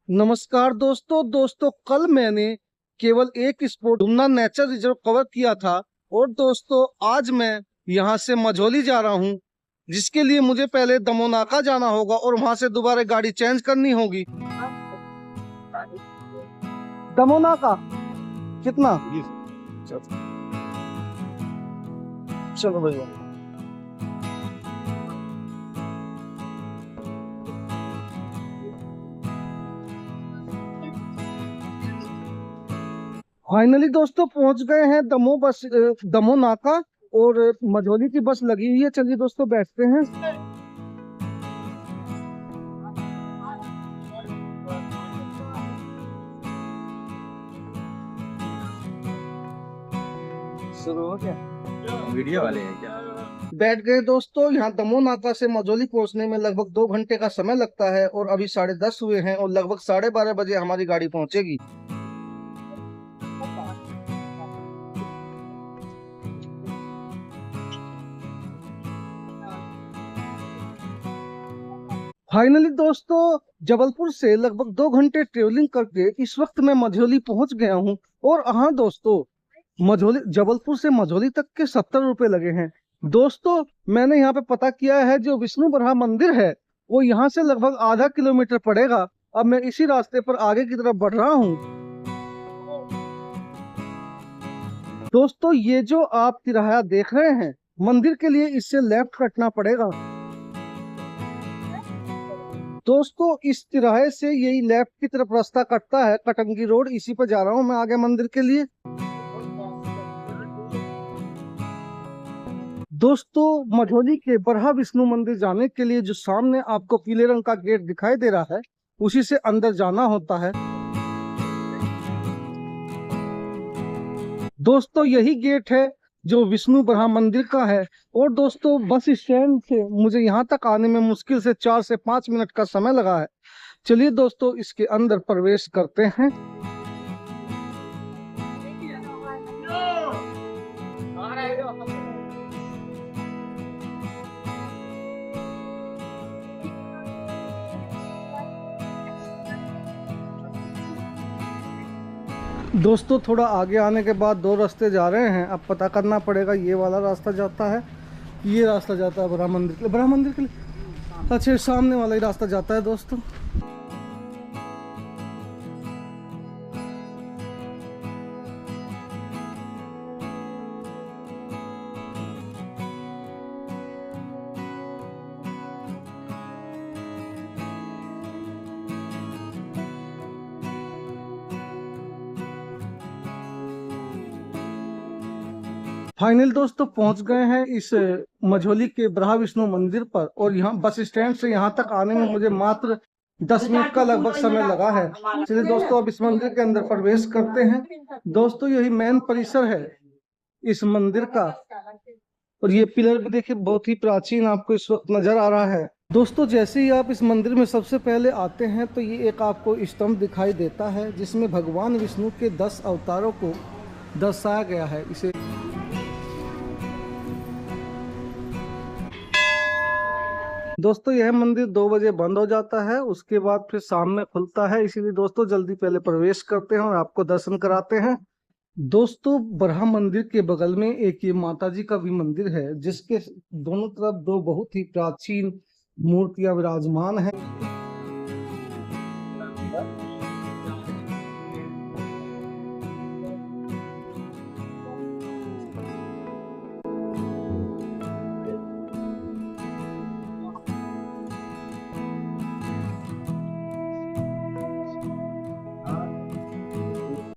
नमस्कार दोस्तों कल मैंने केवल एक spot Dumna nature reserve cover किया था। और दोस्तों आज मैं यहाँ से मझौली जा रहा हूँ, जिसके लिए मुझे पहले दमोनाका जाना होगा और वहां से दोबारा गाड़ी चेंज करनी होगी। दमोनाका कितना? चलो भैया। फाइनली दोस्तों पहुंच गए हैं दमो नाका। और मझौली की बस लगी हुई है। चलिए दोस्तों बैठते हैं। शुरू हो गया? वीडियो वाले हैं क्या? बैठ गए दोस्तों। यहाँ दमो नाका से मझौली पहुंचने में लगभग 2 घंटे का समय लगता है और अभी 10:30 हुए हैं और लगभग 12:30 बजे हमारी गाड़ी पहुंचेगी। फाइनली दोस्तों जबलपुर से लगभग 2 घंटे ट्रेवलिंग करके इस वक्त मैं मझौली पहुंच गया हूं। और हाँ दोस्तों, मझौली जबलपुर से मझौली तक के 70 रुपए लगे हैं। दोस्तों मैंने यहाँ पे पता किया है, जो विष्णु बरहा मंदिर है वो यहाँ से लगभग आधा किलोमीटर पड़ेगा। अब मैं इसी रास्ते पर आगे की तरफ बढ़ रहा हूँ। दोस्तों ये जो आप तिराहा देख रहे हैं मंदिर के लिए, इससे लेफ्ट कटना पड़ेगा। दोस्तों इस तिराहे से यही लेफ्ट की तरफ रास्ता कटता है, कटंगी रोड। इसी पर जा रहा हूँ मैं आगे मंदिर के लिए। दोस्तों मझौली के बरहा विष्णु मंदिर जाने के लिए जो सामने आपको पीले रंग का गेट दिखाई दे रहा है, उसी से अंदर जाना होता है। दोस्तों यही गेट है जो विष्णु बरहा मंदिर का है। और दोस्तों बस स्टैंड से मुझे यहाँ तक आने में मुश्किल से 4 से 5 मिनट का समय लगा है। चलिए दोस्तों इसके अंदर प्रवेश करते हैं। दोस्तों थोड़ा आगे आने के बाद 2 रास्ते जा रहे हैं। अब पता करना पड़ेगा ये वाला रास्ता जाता है, ये रास्ता जाता है बरहा मंदिर के लिए। बरहा मंदिर के लिए अच्छा, सामने वाला ही रास्ता जाता है दोस्तों। फाइनल दोस्तों पहुंच गए हैं इस मझौली के बरहा विष्णु मंदिर पर। और यहाँ बस स्टैंड से यहाँ तक आने में मुझे मात्र 10 मिनट का लगभग समय लगा है। चलिए दोस्तों अब इस मंदिर के अंदर प्रवेश करते हैं। दोस्तों यही मेन परिसर है इस मंदिर का। और ये पिलर भी देखिए बहुत ही प्राचीन आपको इस वक्त नजर आ रहा है। दोस्तों जैसे ही आप इस मंदिर में सबसे पहले आते हैं तो ये एक आपको स्तंभ दिखाई देता है, जिसमें भगवान विष्णु के 10 अवतारों को दर्शाया गया है। इसे दोस्तों यह मंदिर 2 बजे बंद हो जाता है, उसके बाद फिर शाम में खुलता है। इसीलिए दोस्तों जल्दी पहले प्रवेश करते हैं और आपको दर्शन कराते हैं। दोस्तों बरहा मंदिर के बगल में एक ये माता जी का भी मंदिर है, जिसके दोनों तरफ 2 बहुत ही प्राचीन मूर्तियां विराजमान हैं।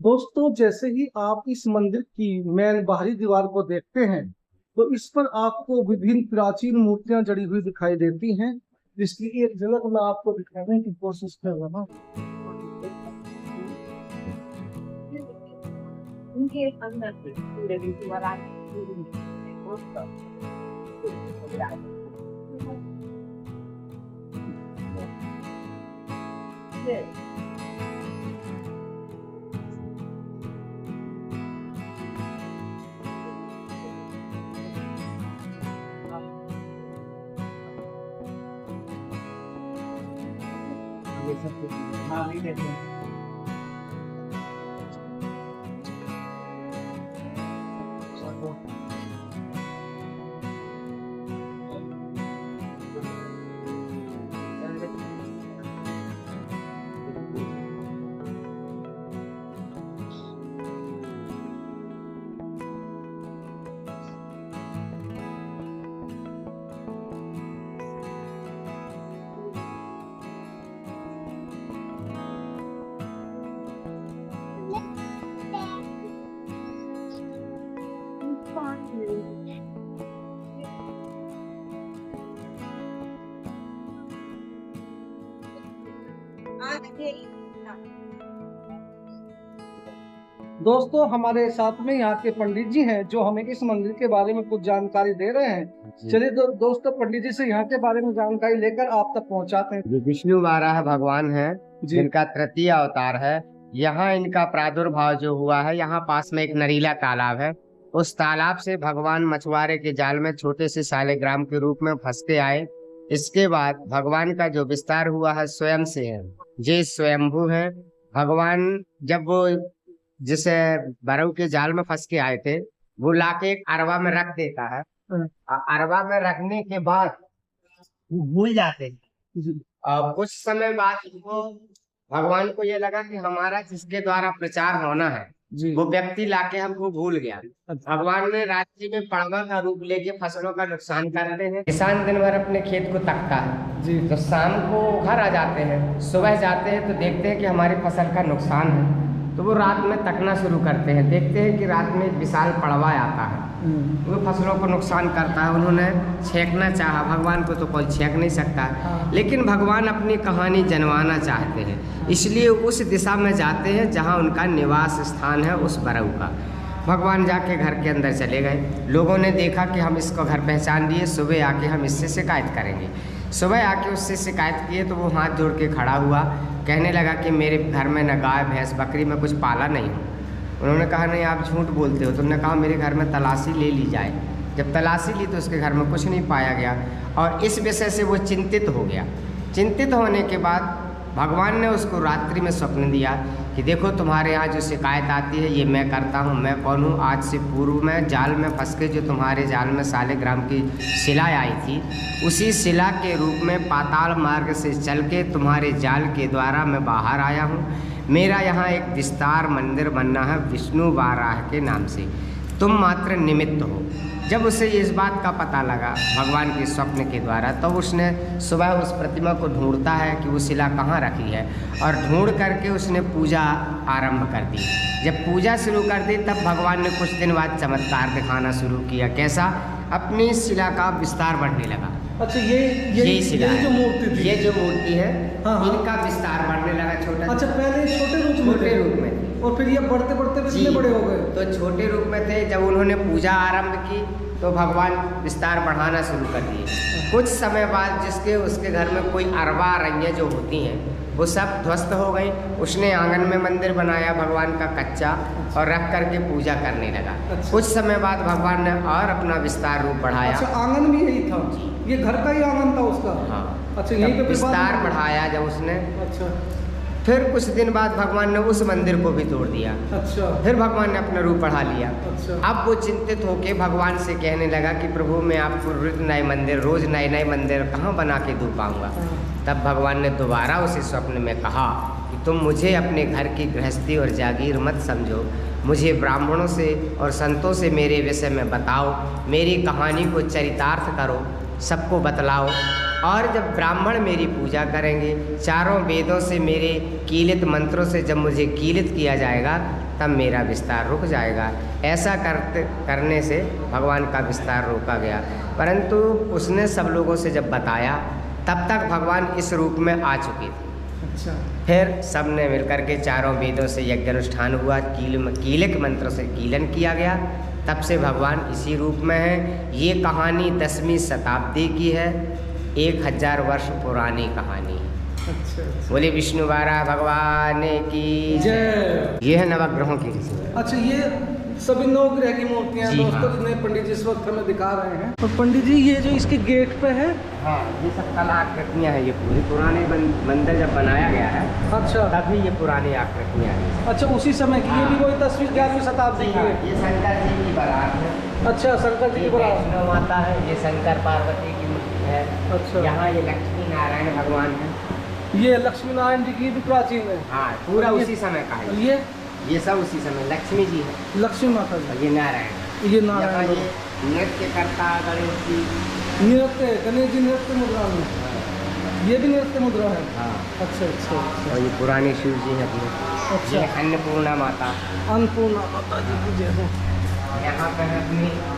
दोस्तों जैसे ही आप इस मंदिर की मेन बाहरी दीवार को देखते हैं तो इस पर आपको विभिन्न प्राचीन मूर्तियां जड़ी हुई दिखाई देती हैं, जिसकी एक झलक मैं आपको दिखाने की कोशिश कर रहा हूँ। उनके अंदर सकते हैं। हाँ भी देते हैं। दोस्तों हमारे साथ में यहाँ के पंडित जी हैं जो हमें इस मंदिर के बारे में कुछ जानकारी दे रहे हैं। चलिए दोस्तों पंडित जी से यहाँ के बारे में जानकारी लेकर आप तक पहुँचाते हैं। जो विष्णु बारह भगवान है जिनका तृतीय अवतार है, यहाँ इनका प्रादुर्भाव जो हुआ है, यहाँ पास में एक नरीला तालाब है। उस तालाब से भगवान मछुआरे के जाल में छोटे से शालिग्राम के रूप में फंस के आए। इसके बाद भगवान का जो विस्तार हुआ है स्वयं से है, ये स्वयंभू है। भगवान जब वो जिसे बरऊ के जाल में फंस के आए थे, वो लाके एक अरवा में रख देता है। अरवा में रखने के बाद वो भूल जाते हैं। और कुछ समय बाद वो भगवान को ये लगा कि हमारा जिसके द्वारा प्रचार होना है वो व्यक्ति लाके हमको भूल गया। भगवान ने रात्रि में पड़वा का रूप लेके फसलों का नुकसान करते हैं। किसान दिन भर अपने खेत को तकता है, तो शाम को घर आ जाते हैं, सुबह जाते हैं तो देखते हैं कि हमारी फसल का नुकसान है। तो वो रात में तकना शुरू करते हैं, देखते हैं कि रात में एक विशाल पड़वा आता है, वो फसलों को नुकसान करता है। उन्होंने छेकना चाहा, भगवान को तो कोई छेक नहीं सकता, लेकिन भगवान अपनी कहानी जनवाना चाहते हैं, इसलिए उस दिशा में जाते हैं जहाँ उनका निवास स्थान है, उस बरऊ का। भगवान जाके घर के अंदर चले गए। लोगों ने देखा कि हम इसको घर पहचान लिए, सुबह आके हम इससे शिकायत करेंगे। सुबह आके उससे शिकायत किए तो वो हाथ जोड़ के खड़ा हुआ, कहने लगा कि मेरे घर में न गाय भैंस बकरी में कुछ पाला नहीं हूँ। उन्होंने कहा नहीं आप झूठ बोलते हो। तो उन्होंने कहा मेरे घर में तलाशी ले ली जाए। जब तलाशी ली तो उसके घर में कुछ नहीं पाया गया और इस विषय से वो चिंतित हो गया। चिंतित होने के बाद भगवान ने उसको रात्रि में स्वप्न दिया कि देखो तुम्हारे यहाँ जो शिकायत आती है ये मैं करता हूँ। मैं कौन हूँ? आज से पूर्व में जाल में फंस के जो तुम्हारे जाल में शालिग्राम की शिला आई थी, उसी शिला के रूप में पाताल मार्ग से चल के तुम्हारे जाल के द्वारा मैं बाहर आया हूँ। मेरा यहाँ एक विस्तार मंदिर बनना है विष्णु वाराह के नाम से, तुम मात्र निमित्त हो। जब उसे इस बात का पता लगा भगवान के स्वप्न के द्वारा, तो उसने सुबह उस प्रतिमा को ढूंढता है कि वो शिला कहाँ रखी है और ढूंढ करके उसने पूजा आरंभ कर दी। जब पूजा शुरू कर दी तब भगवान ने कुछ दिन बाद चमत्कार दिखाना शुरू किया। कैसा? अपनी शिला का विस्तार बढ़ने लगा। अच्छा ये शिला जो मूर्ति थी, ये जो मूर्ति है, हाँ। इनका विस्तार बढ़ने लगा छोटा। अच्छा पहले छोटे रूप में और फिर ये बढ़ते बढ़ते कितने बड़े हो गए? तो छोटे रूप में थे। जब उन्होंने पूजा आरंभ की तो भगवान विस्तार बढ़ाना शुरू कर दिए। कुछ समय बाद जिसके उसके घर में कोई अरवा अरैया जो होती हैं वो सब ध्वस्त हो गई। उसने आंगन में मंदिर बनाया भगवान का कच्चा और रख करके पूजा करने लगा। अच्छा। कुछ समय बाद भगवान ने और अपना विस्तार रूप बढ़ाया। अच्छा आंगन भी यही था? ये घर का ही आंगन था उसका? हाँ। अच्छा यही पे विस्तार बढ़ाया जब उसने। अच्छा। फिर कुछ दिन बाद भगवान ने उस मंदिर को भी तोड़ दिया। अच्छा। फिर भगवान ने अपना रूप बढ़ा लिया। अच्छा। अब वो चिंतित होके भगवान से कहने लगा कि प्रभु मैं आपको रोज नए मंदिर रोज नए नए मंदिर कहाँ बना के दू पाऊंगा। तब भगवान ने दोबारा उसे स्वप्न में कहा कि तुम मुझे अपने घर की गृहस्थी और जागीर मत समझो, मुझे ब्राह्मणों से और संतों से मेरे विषय में बताओ, मेरी कहानी को चरितार्थ करो, सबको बतलाओ। और जब ब्राह्मण मेरी पूजा करेंगे, चारों वेदों से मेरे कीलित मंत्रों से जब मुझे कीलित किया जाएगा तब मेरा विस्तार रुक जाएगा। ऐसा करने से भगवान का विस्तार रोका गया। परंतु उसने सब लोगों से जब बताया तब तक भगवान इस रूप में आ चुके थे। अच्छा। फिर सब ने मिलकर के चारों वेदों से यज्ञ अनुष्ठान हुआ, कीलिक मंत्रों से कीलन किया गया। तब से भगवान इसी रूप में है। ये कहानी 10वीं शताब्दी की है, 1000 वर्ष पुरानी कहानी है। अच्छा। बोले विष्णु वाराह भगवान की जय। ये है नवग्रहों की ऋषि। अच्छा सभी नवग्रह की मूर्तियां जी दोस्तों, हाँ। जिन्हें पंडित जी इस वक्त हमें दिखा रहे हैं। और पंडित जी ये जो इसके गेट पे है, हाँ, ये सब कला आकृतियाँ हैं। ये पूरी पुराने मंदिर जब बनाया गया है अच्छा तभी ये पुरानी आकृतियाँ हैं। अच्छा, उसी समय की। ये भी वही तस्वीर 11वीं शताब्दी की है। ये शंकर जी की बारात है। अच्छा, शंकर जी की बारात। वैष्णो माता है, ये शंकर पार्वती की मूर्ति है। अच्छा, यहाँ ये लक्ष्मी नारायण भगवान है। ये लक्ष्मी नारायण जी की भी प्राचीन है। हाँ, पूरा ये- उसी समय का है। ये सब उसी समय लक्ष्मी जी है लक्ष्मी माता जी, और ये नारायण। ये यहाँ नारायण ये नृत्य करता गणेश जी। नृत्य, गणेश जी नृत्य मुद्रा में, ये भी नृत्य मुद्रा है। हाँ, अच्छा अच्छा अच्छा और ये पुराने शिव जी हैं अपने। अच्छा। ये अन्नपूर्णा माता। अन्नपूर्णा माता जी की जय हो। यहाँ पे है अपनी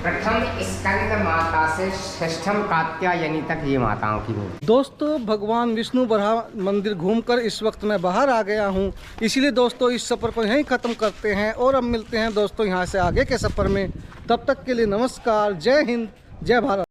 प्रथम स्कंद माता से षष्ठम कात्यायनी तक ये माताओं की मूर्ति। दोस्तों, भगवान विष्णु बराह मंदिर घूमकर इस वक्त मैं बाहर आ गया हूँ, इसीलिए दोस्तों इस सफ़र को यहीं ख़त्म करते हैं और अब मिलते हैं दोस्तों यहाँ से आगे के सफ़र में। तब तक के लिए नमस्कार, जय हिंद, जय भारत।